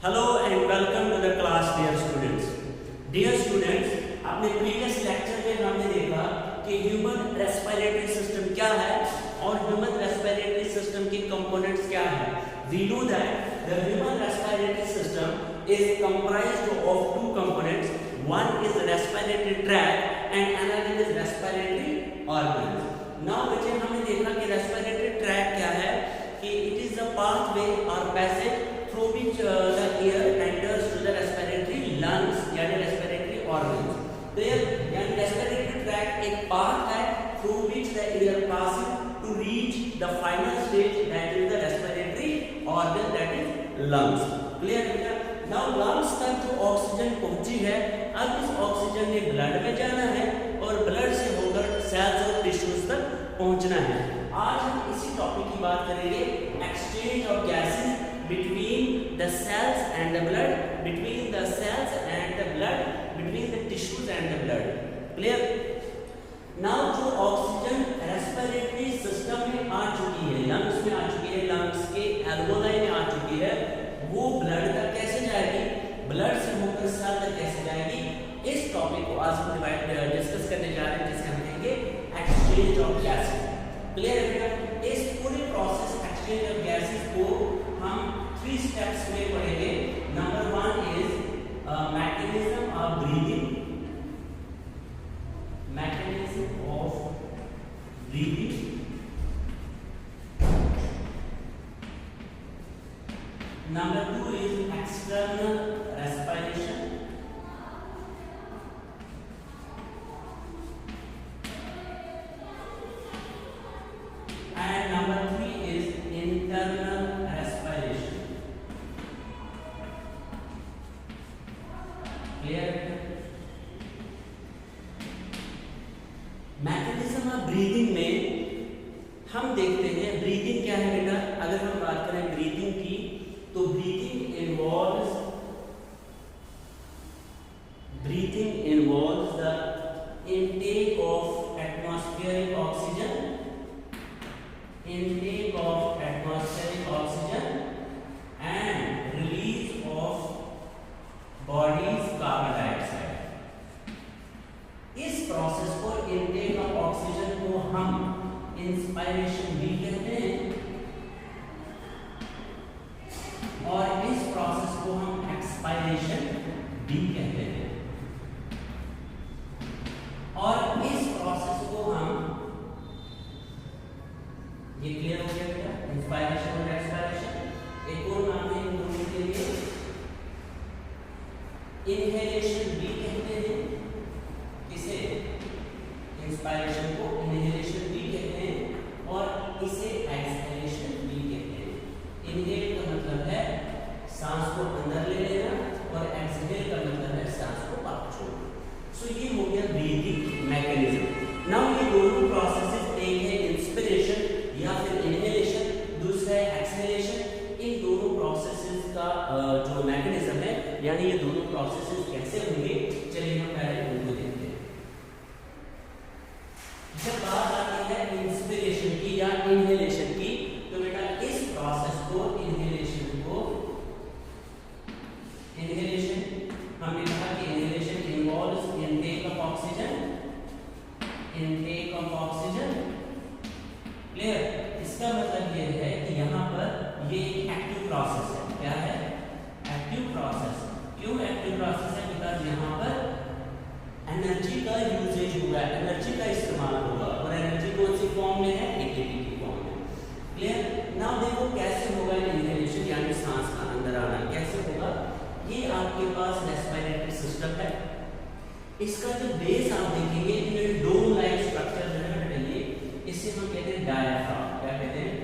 Hello and welcome to the class dear students. Dear students, अपने previous lecture में हमने देखा कि ह्यूमन रेस्पिरेटरी सिस्टम क्या है और ह्यूमन रेस्पिरेटरी सिस्टम के कंपोनेंट्स क्या हैं। We know that the human respiratory system is comprised of two components, one is respiratory tract and another is respiratory organs. Now बच्चे हमने देखा कि रेस्पिरेटरी ट्रैक्ट क्या है, कि इट इज द पाथवे और passage through which the air enters to the respiratory lungs यानी respiratory organs। तो ये यानी respiratory tract एक path है through which the air passes to reach the final stage, that is the respiratory organ, that is lungs। clear है बेटा? now lungs तक जो ऑक्सीजन पहुंची है, अब इस ऑक्सीजन ने ब्लड में जाना है और ब्लड से होकर सेल्स और टिश्यूज तक पहुंचना है। आज हम इसी टॉपिक की बात करेंगे, exchange of gases between the cells and the blood, between the cells and the blood, between the tissues and the blood। clear? now जो ऑक्सीजन रेस्पिरेटरी सिस्टम में आ चुकी है, लंग्स में आ चुकी है, लंग्स के एल्वोलाई में आ चुकी है, वो ब्लड तक कैसे जाएगी, ब्लड से होकर सेल तक कैसे जाएगी, इस टॉपिक को आज हम डिस्कस करने जा रहे हैं, जिसे हम कहेंगे एक्सचेंज ऑफ गैसेस। क्लियर है? इस पूरे प्रोसेस एक्सचेंज ऑफ गैसेस को हम 3 स्टेप्स में पढ़ेंगे। Number 1 is mechanism of breathing, mechanism of breathing. Number 2 is external respiration, and number 3 is internal respiration। clear? Mechanism of breathing में हम देखते हैं, ब्रीदिंग क्या है बेटा? अगर हम बात करें ब्रीदिंग की, तो breathing involves the intake of atmospheric oxygen, intake of atmospheric oxygen and release of body's carbon dioxide। इस प्रोसेस को, intake of oxygen को हम इंस्पायरेशन भी कहते हैं और इस प्रोसेस को हम एक्सपायरेशन भी कहते हैं। और इस प्रोसेस को हम, ये क्लियर हो गया बेटा, इंस्पायरेशन और एक्सपायरेशन। एक और नाम है इन दोनों के लिए, इनहेलेशन भी कहते हैं। किसे? इंस्पायरेशन को इनहेलेशन भी कहते हैं और इसे एक्सहेलेशन भी कहते हैं। इनहेल का मतलब है सांस को अंदर ले लेना और एक्सहेल का मतलब है सांस को बाहर छोड़ना। सो ये हो गया ब्रीदिंग मैकेनिज्म। नाउ ये दोनों प्रोसेसेस, एक है इंस्पिरेशन या फिर इनहेलेशन, दूसरा है एक्सहेलेशन। इन दोनों प्रोसेसेस का जो मैकेनिज्म है, यानी ये दोनों प्रोसेसेस कैसे होंगे, चलिए हम पहले उनको देखते हैं। जब बात आती है इंस्पिरेशन की या इनहेलेशन की, तो बेटा इस प्रोसेस को, इनहेलेशन हमने कहा कि inhalation involves intake of oxygen, clear? इसका मतलब ये है कि यहाँ पर ये एक एक्टिव प्रोसेस है। क्या है? Active process. क्यों एक्टिव प्रोसेस है? बिकॉज यहाँ पर एनर्जी का यूजेज होगा, एनर्जी का इस्तेमाल होगा, और एनर्जी कौन सी फॉर्म में है? एटीपी की फॉर्म में। क्लियर? नाउ देखो कैसे होगा इनहेलेशन, यानी सांस का अंदर आना कैसे होगा। ये आपके पास रेस्पिरेटरी सिस्टम है, इसका जो बेस आप देखेंगे, ये डोम लाइक स्ट्रक्चर जो है बेटा, ये इसे हम कहते हैं डायफ्राम। क्या कहते हैं?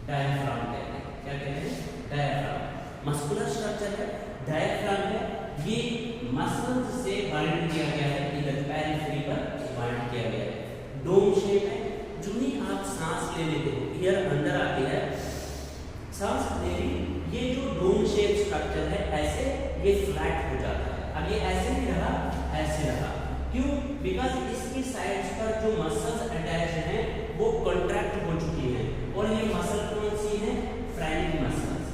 डायफ्राम कहते हैं। क्या कहते हैं? डायफ्राम। मस्कुलर स्ट्रक्चर है, डायफ्राम है, ये मसल्स से बाइंड किया गया है, इधर पेरिफेरी पर बाइंड किया गया है। डोम शेप है। जो ही आप सांस ले लेते हो, एयर अंदर आती है, सांस ले ली, ये जो डोम शेप स्ट्रक्चर है, ऐसे ये फ्लैट हो जाता है। अब ये ऐसे नहीं रहा, ऐसे रहा। क्यों? बिकॉज इसकी साइड्स पर जो मसल्स अटैच हैं वो कॉन्ट्रैक्ट हो चुकी हैं, और ये मसल कौन सी है? फ्राइनिंग मसल्स।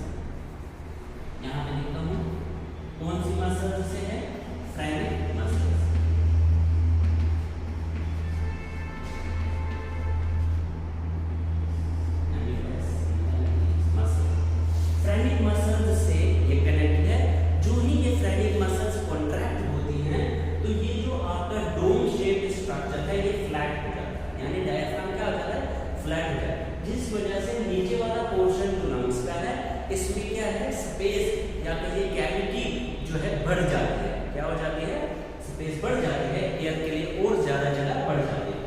फ्लैट हो जाए, जिस वजह से नीचे वाला पोर्शन जो लंग्स का है इसमें क्या है, स्पेस या कहिए कैविटी जो है बढ़ जाती है। क्या हो जाती है, स्पेस बढ़ जाती है, एयर के लिए और ज्यादा जगह बढ़ जाती है।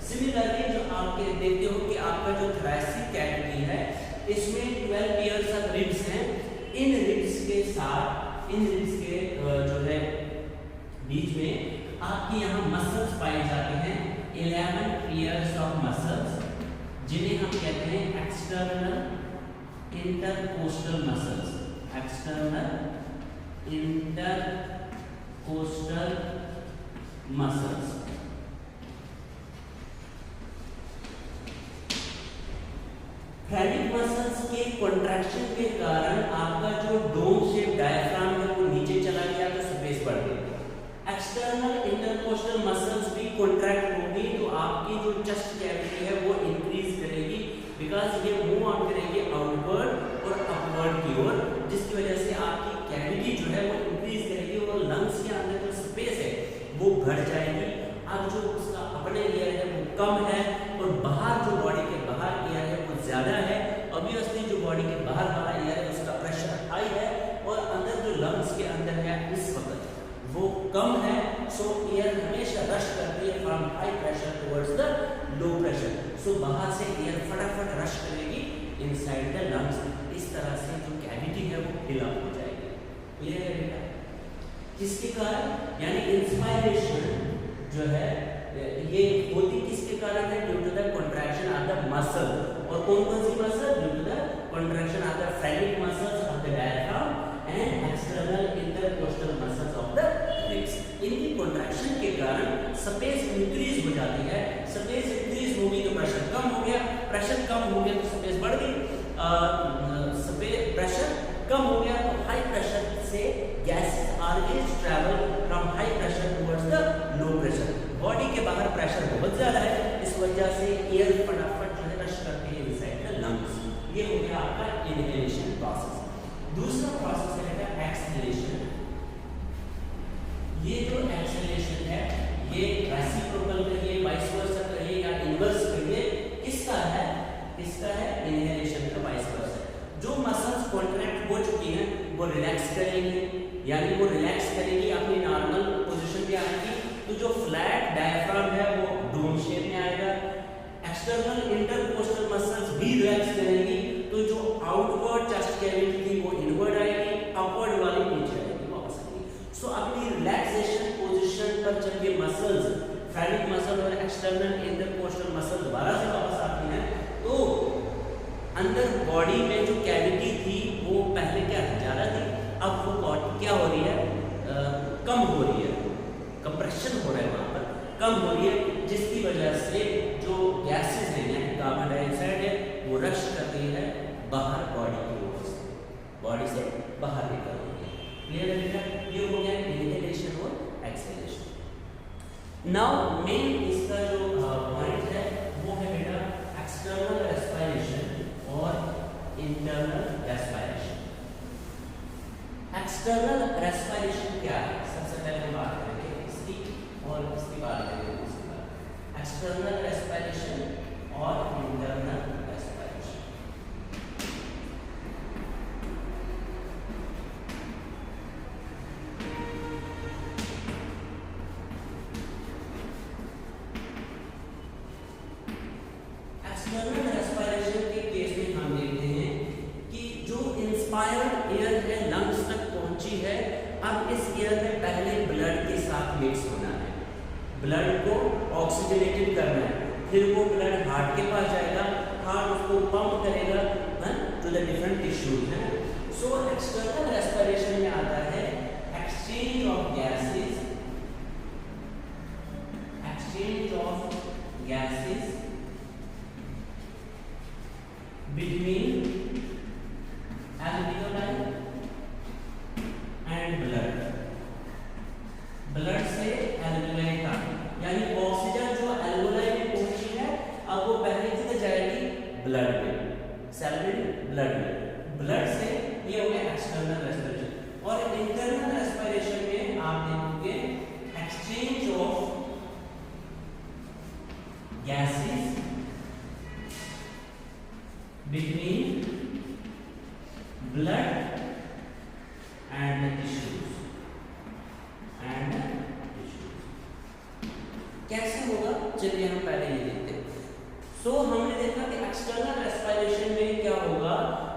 सिमिलरली जो आपके देखते हो कि आपका जो थोरैसिक कैविटी है इसमें 12 पेयर्स ऑफ रिब्स हैं। इन रिब्स के साथ, इन रिब्स के जो है बीच में आपके यहाँ मसल्स पाए जाते हैं, 11 पेयर्स ऑफ मसल्स, जिन्हें हम कहते हैं external intercostal muscles, external intercostal muscles. Ferric muscles के कॉन्ट्रैक्शन के कारण आपका जो डोम शेप डायफ्राम है वो नीचे चला गया तो स्पेस बढ़ गई। एक्सटर्नल इंटरकोस्टल मसल्स भी कॉन्ट्रैक्ट होगी तो आपकी जो चेस्ट कैविटी है वो इंक्रीज करेगी, बिकॉज ये मूव ऑन करेगी आउटवर्ड और अपवर्ड की ओर, जिसकी वजह से आपकी कैविटी जो है वो इंक्रीज करेगी और लंग्स के अंदर जो स्पेस है वो बढ़ जाएगी। अब जो उसका अपने एयर है वो कम है और बाहर जो बॉडी के बाहर एयर है वो ज्यादा है। ऑब्वियसली जो बॉडी के बाहर वाला एयर है उसका प्रेशर हाई है और अंदर जो लंग्स के अंदर है इस वक्त वो कम है। सो एयर हमेशा रश करती है from high pressure towards the low pressure. So बाहर से एयर फटाफट रश करेगी इनसाइड द लंग्स। इस तरह से जो कैविटी है वो फिल अप हो जाएगी। क्लियर है बेटा? किसके कारण, यानी इंस्पायरेशन जो है ये होती किसके कारण है? Due to the contraction of the muscle. और कौन कौन सी muscle? Due to the contraction of the ferric muscles of the diaphragm and external intercostal muscles of the ribs. इनकी कॉन्ट्रैक्शन के कारण स्पेस इंक्रीज हो जाती है। स्पेस इंक्रीज होगी तो प्रेशर कम हो गया, प्रेशर कम हो गया तो स्पेस बढ़ गई, प्रेशर कम हो गया तो हाई प्रेशर से gases always travel from high pressure towards the low pressure. Body के बाहर प्रेशर बहुत ज्यादा है, इस वजह से एयर फटाफट जो है रश करती है इनसाइड द लंग्स। ये हो गया आपका इनहेलेशन प्रोसेस। दूसरा प्रोसेस है एक्सहेलेशन। ये जो एक्सहेलेशन है ये रेसिप्रोकल कहिए, वाइस वर्सा कहिए या इनवर्स कहिए, किसका है? इसका है इनहेलेशन का वाइस वर्सा। जो मसल्स कॉन्ट्रैक्ट हो चुकी हैं वो रिलैक्स करेंगी, यानी वो रिलैक्स करेगी, अपनी नॉर्मल पोजीशन पे आएगी, तो जो फ्लैट डायफ्राम है वो डोम शेप में आएगा। एक्सटर्नल इंटरकोस्टल मसल्स भी रिलैक्स करेंगी, तो जो आउटवर्ड चेस्ट कैविटी थी वो इनवर्ड आएगी, अपवर्ड वाली नीचे आएगी, वापस आएगी। सो अपनी रिलैक्सेशन पोजीशन पर जब ये मसल्स, फेरिक मसल और एक्सटर्नल इंटरकोस्टल मसल दोबारा से वापस आती हैं, तो अंदर बॉडी में जो कैविटी थी वो पहले क्या ज्यादा थी, अब वो क्या हो रही है, कम हो रही है, कंप्रेशन हो रहा है वहां पर, कम हो रही है, जिसकी वजह से जो गैसेस हैं, कार्बन डाइऑक्साइड है, वो रश कर रही है बाहर बॉडी की ओर से, बॉडी से बाहर निकल रही है। क्लियर है बेटा? ये हो गया इनहेलेशन और एक्सहेलेशन। नाउ मेन इसका जो पॉइंट है वो है बेटा एक्सटर्नल रेस्पिरेशन और इंटरनल रेस्पिरेशन। एक्सटर्नल रेस्पिरेशन क्या है? सबसे पहले हम बात करेंगे इसकी और इसकी बात करेंगे उसके बाद। एक्सटर्नल रेस्पिरेशन और इंटरनल रेस्पिरेशन। एक्सटर्नल रेस्पिरेशन के केस में हम देखते हैं कि जो इंस्पायर्ड एयर है लंग्स तक पहुंची है, अब इस एयर में पहले ब्लड के साथ मिक्स होना है, ब्लड को ऑक्सीजनेटेड करना है, फिर वो ब्लड हार्ट के पास जाएगा, हार्ट उसको पंप करेगा टू द डिफरेंट टिश्यूज है। सो एक्सटर्नल रेस्पिरेशन में आता है exchange of gases, exchange of gases between alveoli and blood, blood से alveoli तक, यानी ऑक्सीजन जो alveoli में पहुंची है अब वो पहले किधर जाएगी? ब्लड में, सैलरी ब्लड में, ब्लड से ये हो गया एक्सटर्नल रेस्पिरेशन। और इंटरनल रेस्पिरेशन में आप देखोगे exchange of gases between blood and tissues कैसे होगा, चलिए हम पहले ये देखते हैं। सो हमने देखा कि एक्सटर्नल रेस्पिरेशन में क्या होगा,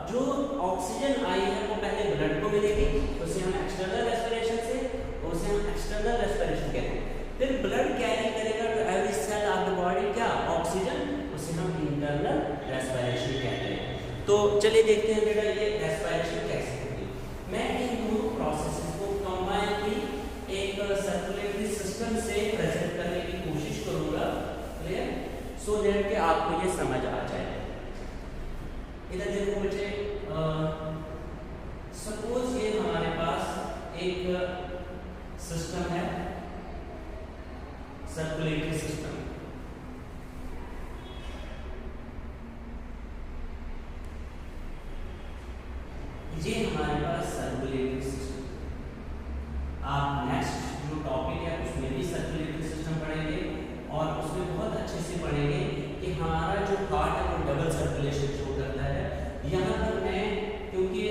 जो ऑक्सीजन आई है वो पहले ब्लड को मिलेगी, उसे हम एक्सटर्नल रेस्पिरेशन से, उसे हम एक्सटर्नल रेस्पिरेशन कहते हैं। फिर ब्लड कैरी करेगा to every cell of the body क्या, ऑक्सीजन, उसे हम इंटरनल रेस्पिरेशन कहते हैं। तो चलिए देखते हैं बेटा ये रेस्पिरेशन कैसे होगी। मैं इन दोनों प्रोसेसेस को कंबाइन की एक सर्कुलेटरी सिस्टम से प्रेजेंट करने की कोशिश करूंगा, क्लियर, सो दैट कि आपको ये समझ आ जाए। इधर देखो बच्चे, सपोज ये हमारे पास एक सिस्टम है, सर्कुलेटरी सिस्टम। ये हमारे पास सर्कुलेटरी सिस्टम। आप नेक्स्ट जो टॉपिक है उसमें भी सर्कुलेटरी सिस्टम पढ़ेंगे और उसमें बहुत अच्छे से पढ़ेंगे कि हमारा जो हार्ट है वो डबल सर्कुलेशन शो करता है। यहाँ पर मैं क्योंकि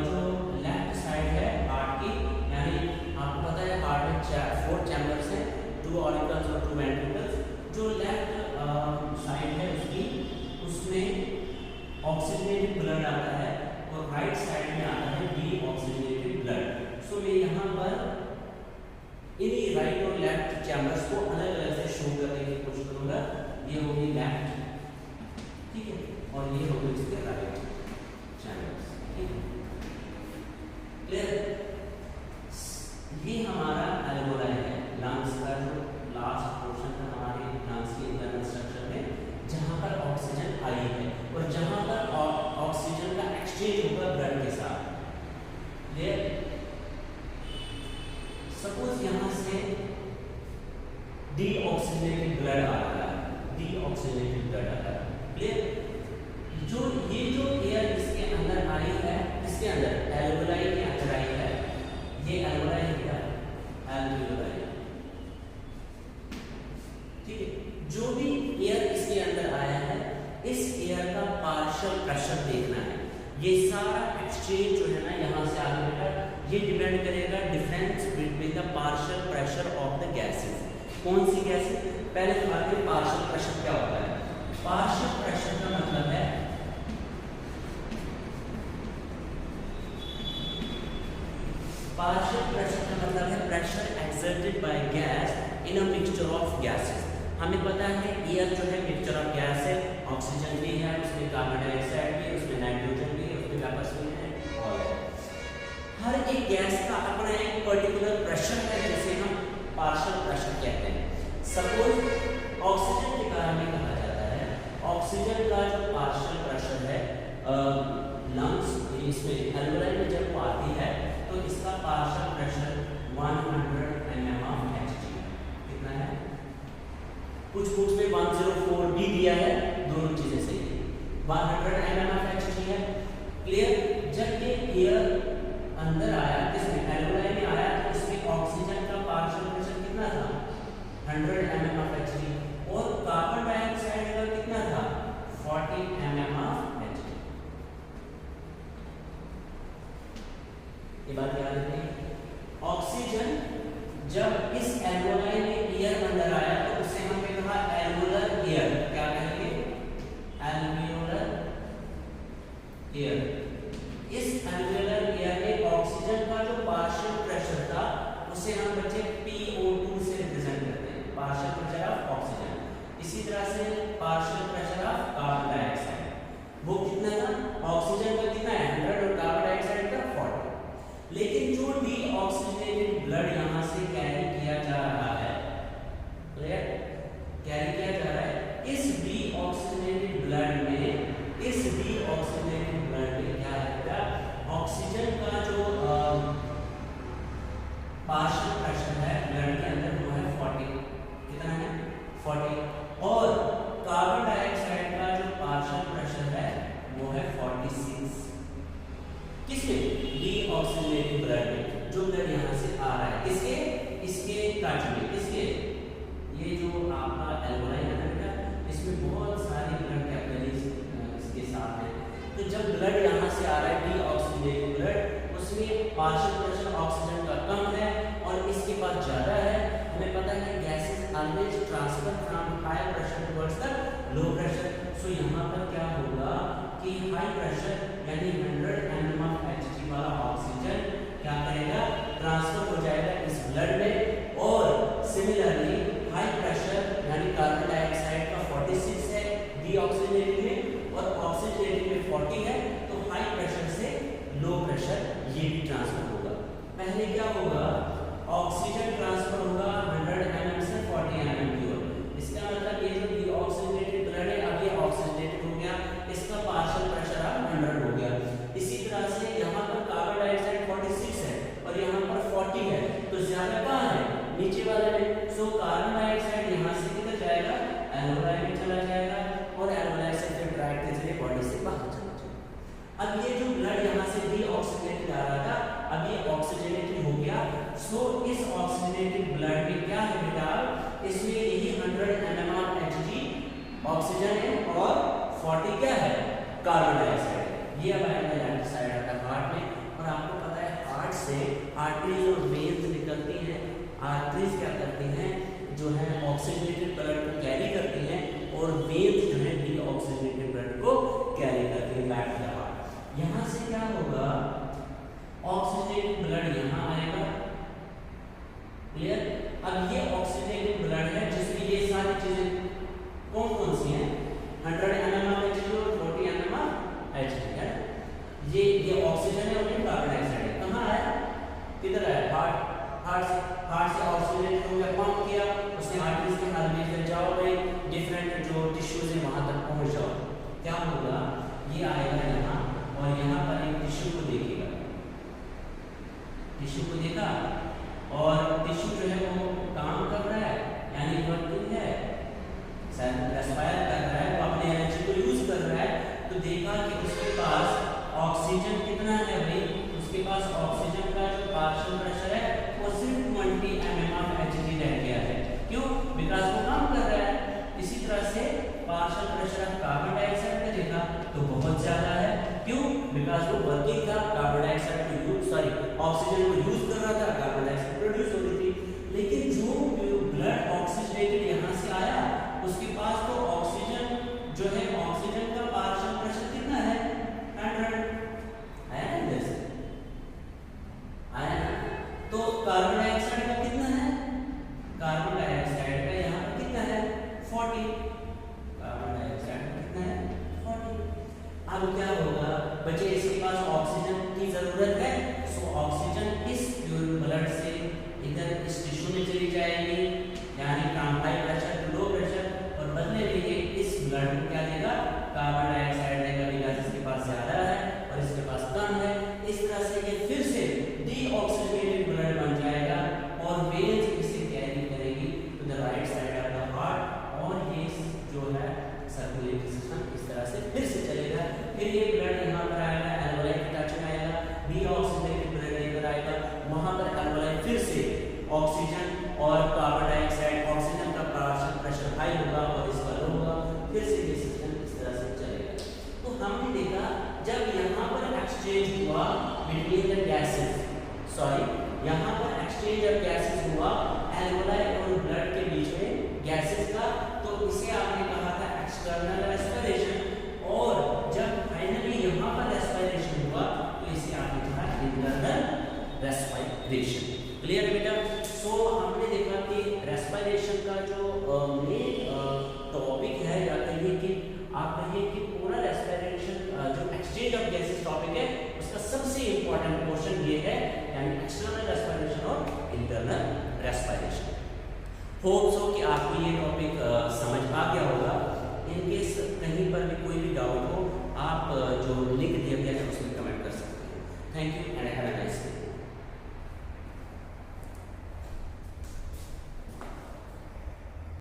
जो लेफ्ट साइड है हार्ट की, यानी आपको पता है हार्ट में 4 चैम्बर्स हैं, 2 ऑरिकल्स और 2 वेंट्रिकल्स। जो लेफ्ट साइड है उसकी, उसमें ऑक्सीजनेटेड ब्लड आता है और राइट साइड में आता है डीऑक्सीजनेटेड ब्लड। सो मैं यहाँ पर इन्हीं राइट और लेफ्ट चैम्बर्स को अलग अलग से शो करने की कोशिश करूंगा। ये होगी लेफ्ट, ठीक है, और ये होगी इसके राइट चैम्बर्स, ठीक है, क्लियर। ये हमारा एल्वेओलाई है, लंग्स का जो लास्ट पोर्शन है हमारे लंग्स के इंटरनल स्ट्रक्चर में, जहां पर ऑक्सीजन आई है और जहां पर ऑक्सीजन का एक्सचेंज होगा ब्लड के साथ, क्लियर। सपोज यहाँ से डीऑक्सीजनेटेड ब्लड आ रहा है, डीऑक्सीजनेटेड ब्लड आ रहा है, क्लियर। जो ये जो एयर इसके अंदर आई है, इसके अंदर एल्वेओलाई के अंदर आई है, ये एल्वेओलाई क्या है, एल्वेओलाई, ठीक है। जो भी एयर इसके अंदर आया है, इस एयर का पार्शियल प्रेशर देखना है। ये सारा एक्सचेंज जो है ना यहाँ से आगे बेटा, ये डिपेंड करेगा difference between the partial pressure of the gases. कौन सी गैसेस, पहले बात करें पार्शियल प्रेशर क्या होता है। पार्शियल प्रेशर का मतलब है pressure exerted by gas in a mixture of gases. हमें पता है एयर जो है मिक्सचर ऑफ गैस है, ऑक्सीजन भी है, उसमें कार्बन डाइऑक्साइड भी है, उसमें नाइट्रोजन भी है, उसमें वेपर्स भी है, और हर एक गैस का अपना एक पर्टिकुलर प्रेशर है जिसे हम पार्शियल प्रेशर कहते हैं। सपोज ऑक्सीजन के बारे में कहा जाता है, ऑक्सीजन का जो पार्शियल प्रेशर है लंग्स इसमें एल्वेओलाई में जब आती है तो इसका partial pressure 100 mm of Hg कितना है, कुछ बुक्स में 104 भी दिया है, दोनों चीजें सही है, 100 mm of Hg है, क्लियर। जब ये एयर अंदर आया, किसमें, एल्वेओलाई में आया, तो इसमें ऑक्सीजन का पार्शियल प्रेशर कितना था, 100 mm of Hg, और कार्बन डाइऑक्साइड का कितना था, 40 mm of Hg। ये बात याद रखें। ऑक्सीजन जब इस एल्वेओलाई में एयर अंदर आया तो उसे हमने कहा एल्वेओलर एयर, क्या कहेंगे, एल्वेओलर एयर। इस एल्वेओलर एयर में ऑक्सीजन का जो पार्शियल प्रेशर था उसे हम बच्चे PO2 से रिप्रेजेंट करते हैं, पार्शियल प्रेशर ऑफ ऑक्सीजन। इसी तरह से partial pressure of carbon dioxide, वो कितना था, ऑक्सीजन का कितना है 100 और कार्बन डाइऑक्साइड का 40। लेकिन जो डीऑक्सीजनेटेड ब्लड यहाँ से कैरी किया जा रहा है, क्लियर, कैरी किया जा रहा है, इस डीऑक्सीजनेटेड ब्लड में, इस डीऑक्सीजनेटेड ब्लड में क्या है, ऑक्सीजन का जो पार्शियल प्रेशर है ब्लड के अंदर वो है 40, कितना है 40, और कार्बन डाइऑक्साइड का जो पार्शियल प्रेशर है वो है 46। किसमें, डीऑक्सीजनेटेड ब्लड में, जो ब्लड यहाँ से आ रहा है, इसके इसके कट में, इसके ये जो आपका एल्वेओलाई है ना, इसमें बहुत सारी ब्लड कैपिलरीज इसके साथ है, सो यहाँ पर क्या होगा कि हाई प्रेशर यानी 100 mm of Hg वाला ऑक्सीजन क्या करेगा, ट्रांसफर हो जाएगा इस ब्लड में। और सिमिलरली हाई प्रेशर यानी कार्बन डाइऑक्साइड का 46 है डीऑक्सीजनेटेड में और ऑक्सीजनेटेड में 40 है, तो हाई प्रेशर से लो प्रेशर ये भी ट्रांसफर होगा। पहले क्या होगा, ऑक्सीजन ट्रांसफर होगा 100 mm से 40 mm की ओर। इसका मतलब ये जो डीऑक्सीजनेटेड ब्लड है अब ये ऑक्सीजनेटेड हो गया, इसका पार्शियल प्रेशर अब 100 हो गया। इसी तरह से यहाँ पर कार्बन डाइऑक्साइड 46 है और यहाँ पर 40 है, तो ज्यादा कहाँ है, नीचे वाले में। सो कार्बन डाइऑक्साइड यहाँ से किधर जाएगा, एल्वेओलाई में चला जाएगा और एल्वेओलाई से फिर ड्राइव के जरिए बॉडी से बाहर चला जाएगा। अब ये जो ब्लड यहाँ से डीऑक्सीजनेटेड आ रहा था अब ये ऑक्सीजनेटेड हो गया। सो इस ऑक्सीजनेटेड ब्लड में क्या है बेटा, इसमें यही 100 mm of Hg ऑक्सीजन है और 40 क्या है, कार्बन डाइऑक्साइड। ये अब आएगा लेफ्ट साइड आता है हार्ट में। और आपको पता है हार्ट से आर्टरीज और वेन्स निकलती हैं। आर्टरीज क्या करती हैं, जो है ऑक्सीजनेटेड ब्लड को कैरी करती हैं और वेन्स जो है डीऑक्सीजनेटेड ब्लड को कैरी करती हैं बैक टू द हार्ट। यहाँ से क्या होगा, ऑक्सीजनेटेड ब्लड यहाँ आएगा, क्लियर। अब ये ऑक्सीजनेटेड ब्लड है जिसमें ये सारी चीजें कौन कौन सी हैं, 100 mm of Hg और 40 mm of Hg है। ये ऑक्सीजन है और ये कार्बन डाइऑक्साइड है। कहाँ है, किधर है, हार्ट से ऑक्सीजनेटेड हो गया, पंप किया उसने आर्टरीज के माध्यम से, जाओ भाई डिफरेंट जो टिश्यूज है वहां तक पहुंच जाओ। क्या होगा, ये आएगा यहाँ और यहाँ पर एक टिश्यू को देखेगा, टिश्यू को देखा और टिश्यू जो है वो काम कर रहा है यानी वर्किंग है, रेस्पायर कर रहा है, वो अपने एनर्जी को यूज कर रहा है। तो देखा कि उसके पास ऑक्सीजन कितना है भाई, उसके पास ऑक्सीजन का जो पार्शियल प्रेशर है वो सिर्फ 20 mm of Hg रह गया है। क्यों, बिकॉज वो काम कर रहा है। इसी तरह से पार्शियल प्रेशर कार्बन डाइऑक्साइड का देखा तो बहुत ज्यादा है। क्यों, बिकॉज वो वर्किंग था, कार्बन डाइऑक्साइड को ऑक्सीजन को यूज कर रहा था, कार्बन डाइऑक्साइड प्रोड्यूस हो रही थी। लेकिन जो ब्लड ऑक्सीजनेटेड यहाँ से आया उसके पास तो ऑक्सीजन जो है, ऑक्सीजन का पार्शियल प्रेशर कितना है, 100 आया ना, इधर से आया ना। तो कार्बन डाइऑक्साइड का कितना है, कार्बन डाइऑक्साइड का यहाँ पर कितना है, 40, कार्बन डाइऑक्साइड का कितना है, 40। अब क्या होगा बच्चे, इसके पास ऑक्सीजन की जरूरत है, सो ऑक्सीजन इस ब्लड से इधर इस टिश्यू में चली जाएगी, यानी from high pressure to low pressure, और बदले में ये इस ब्लड को क्या देगा, कार्बन डाइऑक्साइड देगा, बिकॉज़ इसके पास ज्यादा है और इसके पास कम है। इस तरह से ये फिर से डीऑक्सीजनेटेड ब्लड बन जाएगा और वेन्स इसे कैरी करेगी to the right side of the heart, और ये जो है सर्कुलेटरी सिस्टम इस तरह से फिर से चलेगा। फिर ये ब्लड यहाँ पर आएगा, एल्वेओलाई के टच में आएगा, डीऑक्सीजनेटेड ब्लड लेकर आएगा, वहां पर एल्वेओलाई फिर से ऑक्सीजन और कार्बन डाइऑक्साइड, ऑक्सीजन का पार्शियल प्रेशर हाई होगा और इसका लो होगा, फिर से ये सिस्टम इस तरह से चलेगा। तो हमने देखा जब यहाँ पर एक्सचेंज हुआ बिटवीन द गैसेस, यहाँ पर एक्सचेंज ऑफ गैसेस हुआ एल्वेओलाई और ब्लड के बीच में गैसेस का, तो इसे आपने कहा था एक्सटर्नल रेस्पिरेशन, और जब फाइनली यहाँ पर रेस्पिरेशन हुआ तो इसे आपने कहा इंटरनल रेस्पिरेशन। क्लियर बेटा। सो हमने देखा कि रेस्पिरेशन का जो मेन टॉपिक है, या कहिए कि आप कहिए कि पूरा रेस्पिरेशन जो एक्सचेंज ऑफ गैसेस टॉपिक है उसका सबसे इंपॉर्टेंट पोर्शन ये है, यानी एक्सटर्नल रेस्पिरेशन और इंटरनल रेस्पिरेशन। होप सो कि आपको ये टॉपिक समझ आ गया होगा। इनकेस कहीं पर भी कोई भी डाउट हो, आप जो लिंक दिया गया है उसमें कमेंट कर सकते हैं। Thank you and